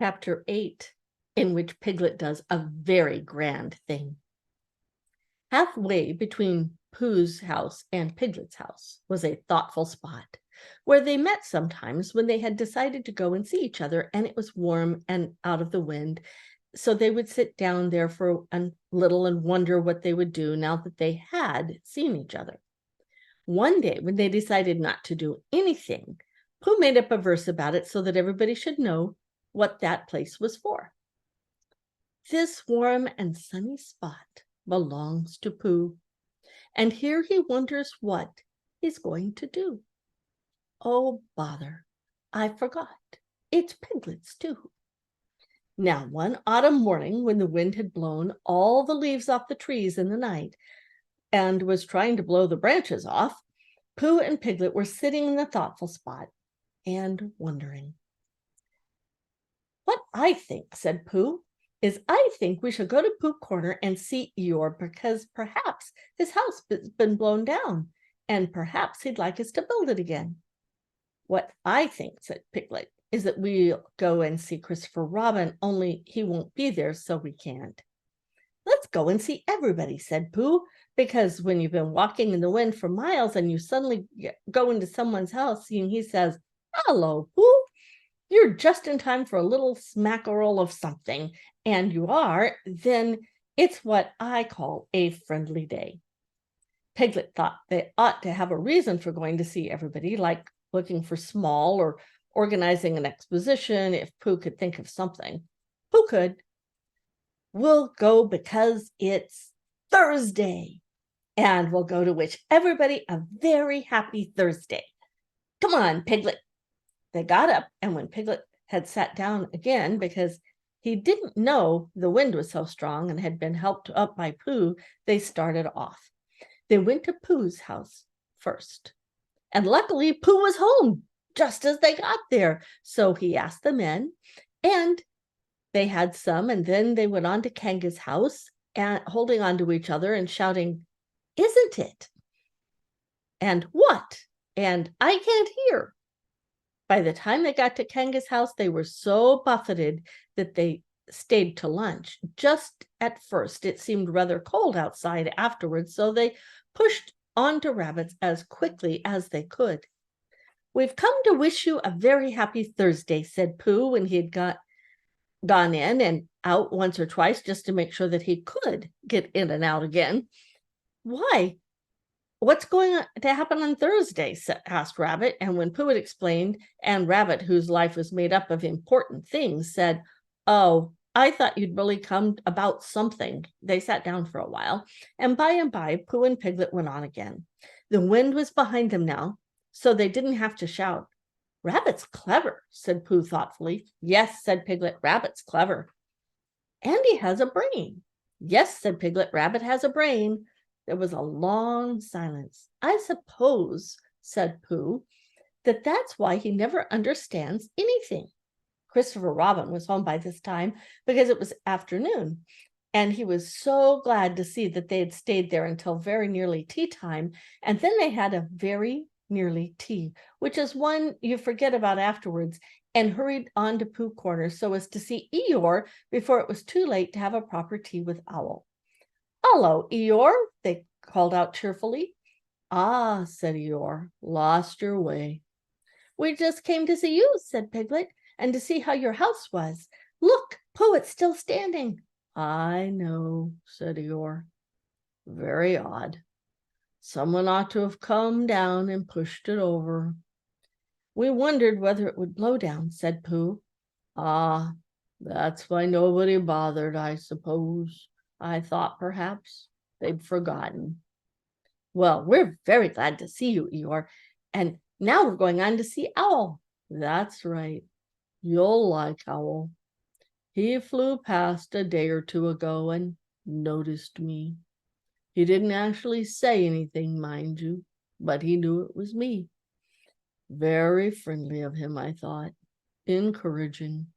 Chapter 8, in which Piglet does a very grand thing. Halfway between Pooh's house and Piglet's house was a thoughtful spot where they met sometimes when they had decided to go and see each other, and it was warm and out of the wind. So they would sit down there for a little and wonder what they would do now that they had seen each other. One day, when they decided not to do anything, Pooh made up a verse about it so that everybody should know what that place was for. This warm and sunny spot belongs to Pooh, and here he wonders what he's going to do. Oh, bother, I forgot. It's Piglet's too. Now, one autumn morning, when the wind had blown all the leaves off the trees in the night and was trying to blow the branches off, Pooh and Piglet were sitting in the thoughtful spot and wondering. What I think, said Pooh, is I think we should go to Pooh Corner and see Eeyore, because perhaps his house has been blown down, and perhaps he'd like us to build it again. What I think, said Piglet, is that we'll go and see Christopher Robin, only he won't be there, so we can't. Let's go and see everybody, said Pooh, because when you've been walking in the wind for miles and you suddenly go into someone's house and he says, "Hello, Pooh, you're just in time for a little smackerel of something," and you are, then it's what I call a friendly day. Piglet thought they ought to have a reason for going to see everybody, like looking for Small or organizing an exposition, if Pooh could think of something. Pooh could. We'll go because it's Thursday, and we'll go to wish everybody a very happy Thursday. Come on, Piglet. They got up, and when Piglet had sat down again, because he didn't know the wind was so strong and had been helped up by Pooh, they started off. They went to Pooh's house first, and luckily Pooh was home just as they got there. So he asked them in, and they had some, and then they went on to Kanga's house, and holding on to each other and shouting, "Isn't it?" And "What?" And "I can't hear." By the time they got to Kanga's house, they were so buffeted that they stayed to lunch. Just at first, it seemed rather cold outside afterwards, so they pushed on to Rabbit's as quickly as they could. "We've come to wish you a very happy Thursday," said Pooh when he had gone in and out once or twice just to make sure that he could get in and out again. "Why? What's going to happen on Thursday?" asked Rabbit. And when Pooh had explained, and Rabbit, whose life was made up of important things, said, "Oh, I thought you'd really come about something," they sat down for a while, and by Pooh and Piglet went on again. The wind was behind them now, so they didn't have to shout. "Rabbit's clever," said Pooh thoughtfully. "Yes," said Piglet, "Rabbit's clever." "And he has a brain." "Yes," said Piglet, "Rabbit has a brain." There was a long silence. "I suppose," said Pooh, "that's why he never understands anything." Christopher Robin was home by this time because it was afternoon, and he was so glad to see that they had stayed there until very nearly tea time, and then they had a very nearly tea, which is one you forget about afterwards, and hurried on to Pooh Corner so as to see Eeyore before it was too late to have a proper tea with Owl. "Hello, Eeyore," they called out cheerfully. "Ah," said Eeyore, "lost your way." "We just came to see you," said Piglet, "and to see how your house was. Look, Pooh, it's still standing." "I know," said Eeyore. "Very odd. Someone ought to have come down and pushed it over." "We wondered whether it would blow down," said Pooh. "Ah, that's why nobody bothered, I suppose. I thought perhaps they'd forgotten." "Well, we're very glad to see you, Eeyore, and now we're going on to see Owl." "That's right. You'll like Owl. He flew past a day or two ago and noticed me. He didn't actually say anything, mind you, but he knew it was me. Very friendly of him, I thought. Encouraging."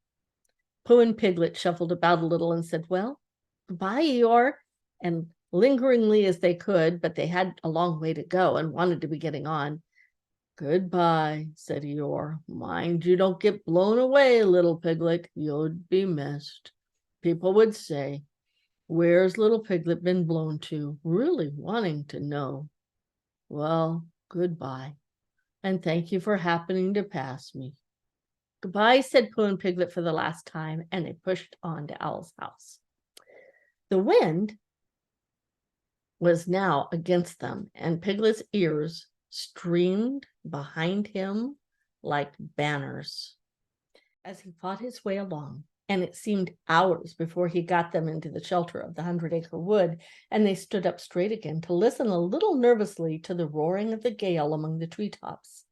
Pooh and Piglet shuffled about a little and said, "Well, goodbye, Eeyore," and lingeringly as they could, but they had a long way to go and wanted to be getting on. "Goodbye," said Eeyore. "Mind you don't get blown away, little piglet. You'd be missed. People would say, 'Where's little piglet been blown to?' really wanting to know. Well, goodbye, and thank you for happening to pass me." "Goodbye," said Pooh and Piglet for the last time, and they pushed on to Owl's house. The wind was now against them, and Piglet's ears streamed behind him like banners as he fought his way along. And it seemed hours before he got them into the shelter of the 100-acre wood, and they stood up straight again to listen a little nervously to the roaring of the gale among the treetops.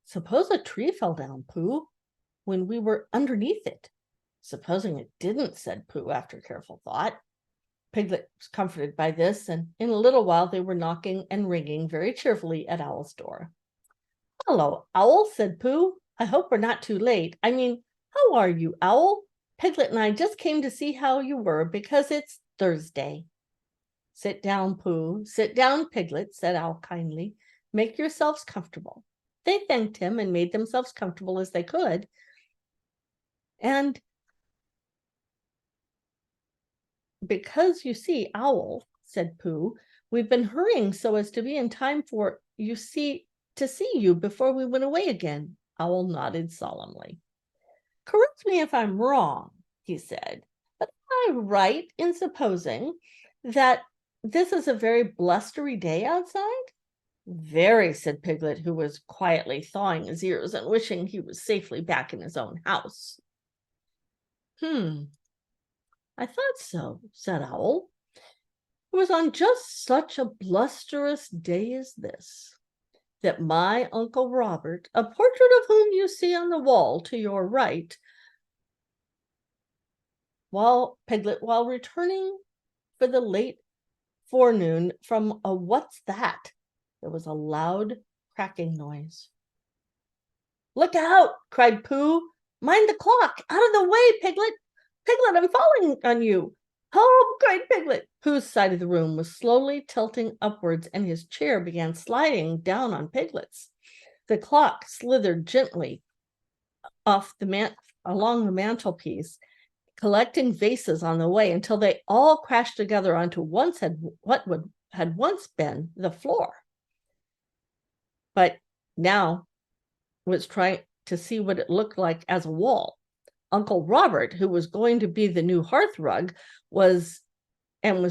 "Suppose a tree fell down, Pooh, when we were underneath it?" "Supposing it didn't," said Pooh after careful thought. Piglet was comforted by this, and in a little while they were knocking and ringing very cheerfully at Owl's door. "Hello, Owl," said Pooh. "I hope we're not too late. I mean, how are you, Owl? Piglet and I just came to see how you were because it's Thursday." "Sit down, Pooh. Sit down, Piglet," said Owl kindly. "Make yourselves comfortable." They thanked him and made themselves comfortable as they could. And "Because you see, Owl," said Pooh, "we've been hurrying so as to be in time to see you before we went away again." Owl nodded solemnly. "Correct me if I'm wrong," he said, "but am I right in supposing that this is a very blustery day outside?" "Very," said Piglet, who was quietly thawing his ears and wishing he was safely back in his own house. "I thought so," said Owl. "It was on just such a blusterous day as this that my Uncle Robert, a portrait of whom you see on the wall to your right, while returning for the late forenoon from a what's that?" There was a loud cracking noise. "Look out!" cried Pooh. "Mind the clock! Out of the way, Piglet! Piglet, I'm falling on you!" "Help!" cried Piglet. Pooh's side of the room was slowly tilting upwards, and his chair began sliding down on Piglet's. The clock slithered gently off along the mantelpiece, collecting vases on the way until they all crashed together onto what had once been the floor, but now was trying to see what it looked like as a wall. Uncle Robert, who was going to be the new hearth rug, was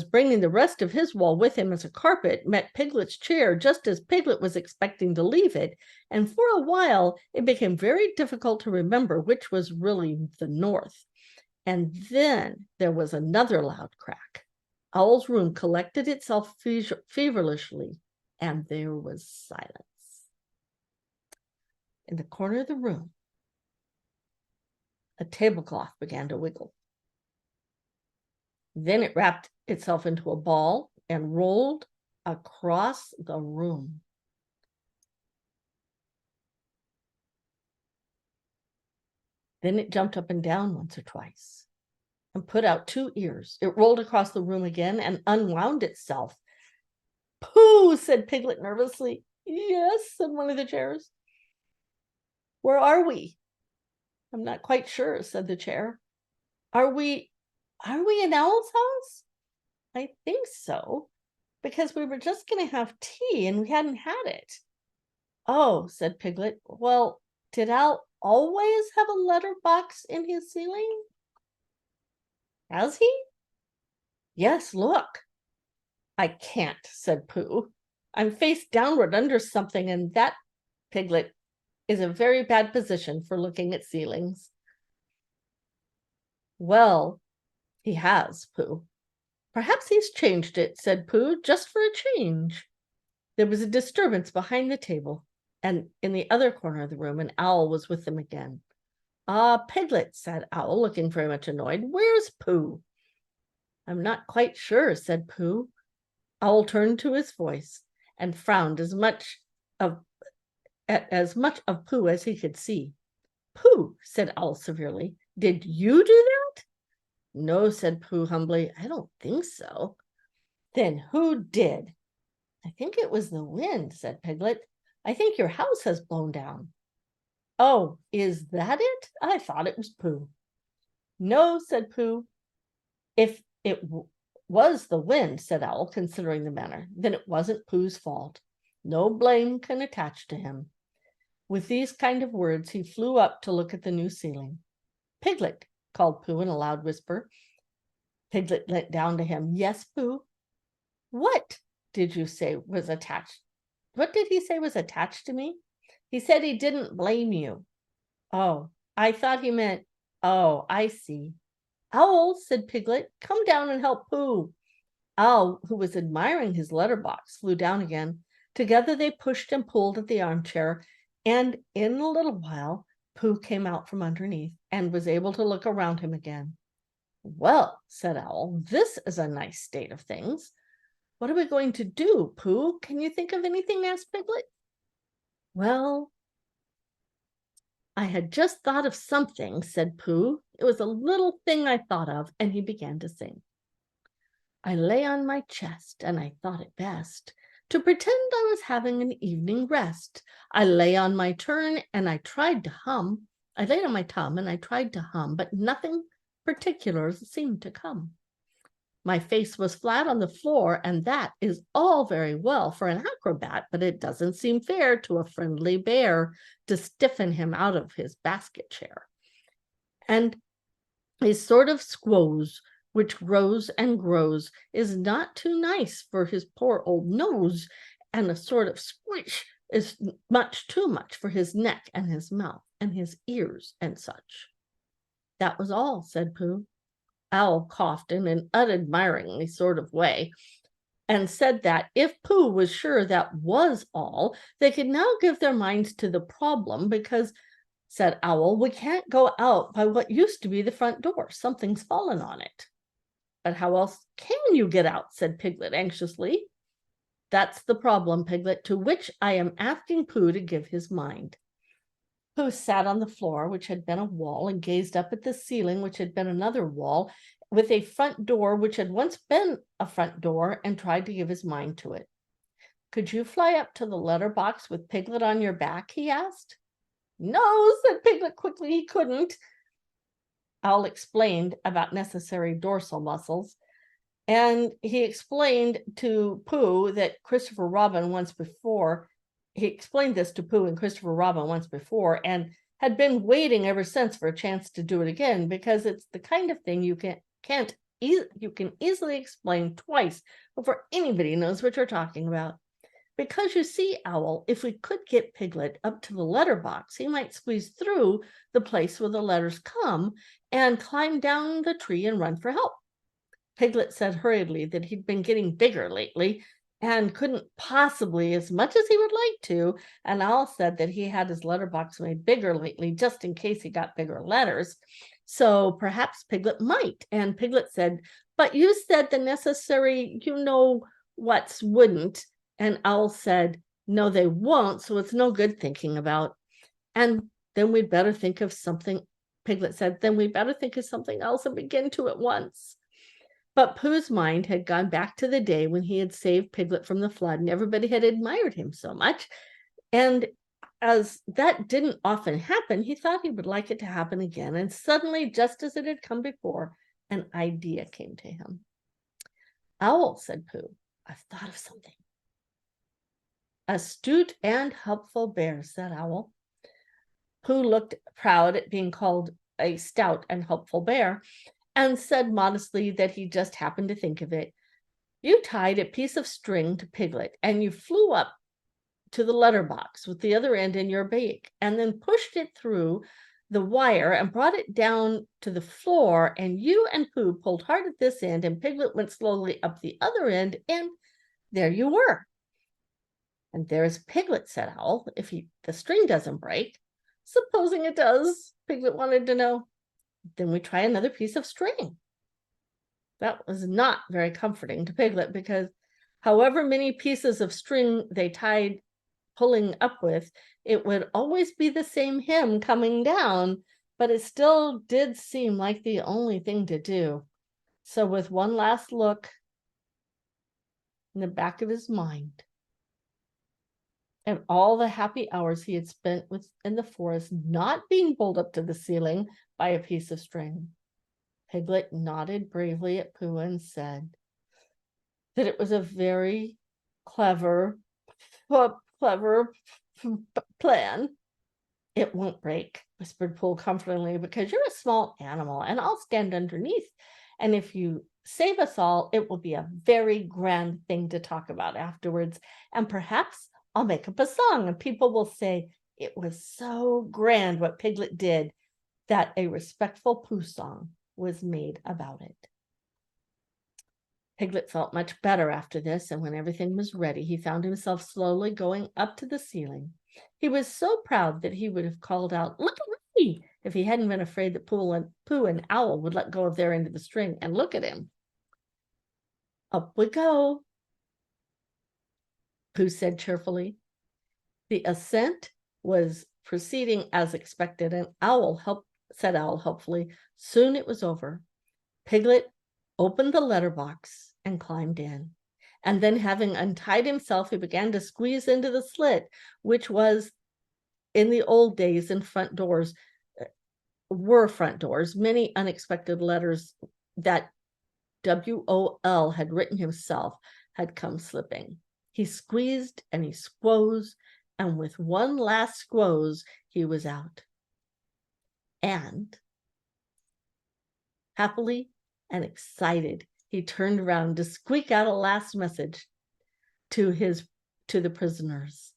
bringing the rest of his wall with him as a carpet, met Piglet's chair just as Piglet was expecting to leave it, and for a while it became very difficult to remember which was really the north. And then there was another loud crack. Owl's room collected itself feverishly, and there was silence. In the corner of the room, a tablecloth began to wiggle. Then it wrapped itself into a ball and rolled across the room. Then it jumped up and down once or twice and put out two ears. It rolled across the room again and unwound itself. "Pooh," said Piglet nervously. "Yes," said one of the chairs. "Where are we?" "I'm not quite sure," said the chair. Are we in Owl's house?" "I think so, because we were just going to have tea and we hadn't had it." "Oh," said Piglet. "Well, did Owl always have a letter box in his ceiling?" "Has he?" "Yes, look." "I can't," said Pooh. "I'm face downward under something, and that, Piglet, is a very bad position for looking at ceilings." "Well, he has, Pooh." "Perhaps he's changed it," said Pooh, "just for a change." There was a disturbance behind the table and in the other corner of the room, and Owl was with them again. "Ah, Piglet," said Owl, looking very much annoyed, "where's Pooh?" "I'm not quite sure," said Pooh. Owl turned to his voice and frowned as much of Pooh as he could see. "Pooh," said Owl severely, "did you do that?" "No," said Pooh humbly, "I don't think so." "Then who did?" "I think it was the wind," said Piglet. I think your house has blown down. Oh, is that it? I thought it was Pooh. No, said Pooh. If it was the wind, said Owl, considering the matter, then it wasn't Pooh's fault. No blame can attach to him. With these kind of words, he flew up to look at the new ceiling. Piglet, called Pooh in a loud whisper. Piglet leant down to him. Yes, Pooh? What did you say was attached? What did he say was attached to me? He said he didn't blame you. Oh, I thought he meant, oh, I see. Owl, said Piglet, come down and help Pooh. Owl, who was admiring his letterbox, flew down again. Together they pushed and pulled at the armchair, and in a little while, Pooh came out from underneath and was able to look around him again. Well, said Owl, this is a nice state of things. What are we going to do, Pooh? Can you think of anything? Asked Piglet. Well, I had just thought of something, said Pooh. It was a little thing I thought of, and he began to sing. I lay on my chest, and I thought it best to pretend I was having an evening rest. I lay on my turn, and I tried to hum. I laid on my tum, and I tried to hum, but nothing particular seemed to come. My face was flat on the floor, and that is all very well for an acrobat, but it doesn't seem fair to a friendly bear to stiffen him out of his basket chair. And a sort of squoze, which grows and grows, is not too nice for his poor old nose, and a sort of squish is much too much for his neck and his mouth and his ears and such. That was all, said Pooh. Owl coughed in an unadmiring sort of way and said that if Pooh was sure that was all, they could now give their minds to the problem because, said Owl, we can't go out by what used to be the front door. Something's fallen on it. But how else can you get out? Said Piglet anxiously. That's the problem, Piglet, to which I am asking Pooh to give his mind. Pooh sat on the floor, which had been a wall, and gazed up at the ceiling, which had been another wall, with a front door, which had once been a front door, and tried to give his mind to it. Could you fly up to the letter box with Piglet on your back? He asked. No, said Piglet quickly, he couldn't. Owl explained about necessary dorsal muscles, and he explained to Pooh that Christopher Robin once before, he explained this to Pooh and Christopher Robin once before, and had been waiting ever since for a chance to do it again, because it's the kind of thing you can easily explain twice before anybody knows what you're talking about. Because you see, Owl, if we could get Piglet up to the letter box, he might squeeze through the place where the letters come and climb down the tree and run for help. Piglet said hurriedly that he'd been getting bigger lately and couldn't possibly as much as he would like to, and Owl said that he had his letterbox made bigger lately just in case he got bigger letters. So perhaps Piglet might. And Piglet said, but you said the necessary, what's wouldn't. And Owl said, no, they won't, so it's no good thinking about. And then we'd better think of something, Piglet said, then we'd better think of something else and begin to at once. But Pooh's mind had gone back to the day when he had saved Piglet from the flood, and everybody had admired him so much. And as that didn't often happen, he thought he would like it to happen again. And suddenly, just as it had come before, an idea came to him. Owl, said Pooh, I've thought of something. Astute and helpful bear, said Owl. Pooh looked proud at being called a stout and helpful bear, and said modestly that he just happened to think of it. You tied a piece of string to Piglet, and you flew up to the letter box with the other end in your beak, and then pushed it through the wire and brought it down to the floor, and you and Pooh pulled hard at this end, and Piglet went slowly up the other end, and there you were. And there's Piglet, said Owl, if the string doesn't break. Supposing it does, Piglet wanted to know. Then we try another piece of string. That was not very comforting to Piglet, because however many pieces of string they tied pulling up with, it would always be the same hymn coming down, but it still did seem like the only thing to do. So with one last look in the back of his mind, and all the happy hours he had spent in the forest, not being pulled up to the ceiling by a piece of string. Piglet nodded bravely at Pooh and said that it was a very clever plan. It won't break, whispered Pooh comfortingly, because you're a small animal and I'll stand underneath. And if you save us all, it will be a very grand thing to talk about afterwards. And perhaps I'll make up a song and people will say it was so grand what Piglet did that a respectful Pooh song was made about it. Piglet felt much better after this, and when everything was ready, he found himself slowly going up to the ceiling. He was so proud that he would have called out, "Look at me!" if he hadn't been afraid that Pooh and Owl would let go of their end of the string and look at him. Up we go, Pooh said cheerfully. The ascent was proceeding as expected, and said Owl helpfully. Soon it was over. Piglet opened the letter box and climbed in. And then, having untied himself, he began to squeeze into the slit, which was, in the old days, were front doors. Many unexpected letters that WOL had written himself had come slipping. He squeezed and he squoze, and with one last squoze, he was out. And happily and excited, he turned around to squeak out a last message to the prisoners.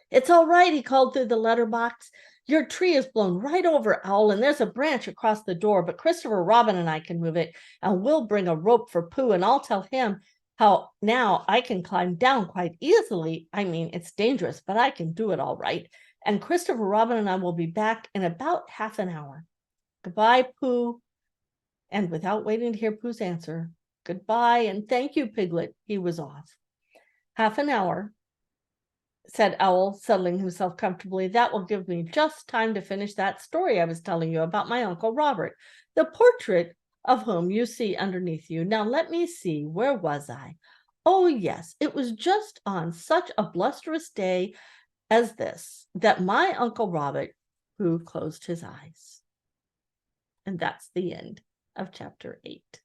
"It's all right," he called through the letterbox. "Your tree is blown right over, Owl, and there's a branch across the door, but Christopher Robin and I can move it, and we'll bring a rope for Pooh, and I'll tell him how now I can climb down quite easily. I mean, it's dangerous, but I can do it all right. And Christopher Robin and I will be back in about half an hour. Goodbye, Pooh." And without waiting to hear Pooh's answer, "Goodbye and thank you, Piglet," he was off. "Half an hour," said Owl, settling himself comfortably. "That will give me just time to finish that story I was telling you about my Uncle Robert, the portrait of whom you see underneath you. Now let me see, where was I? Oh yes, it was just on such a blusterous day as this that my Uncle Robert closed his eyes." And that's the end of chapter 8.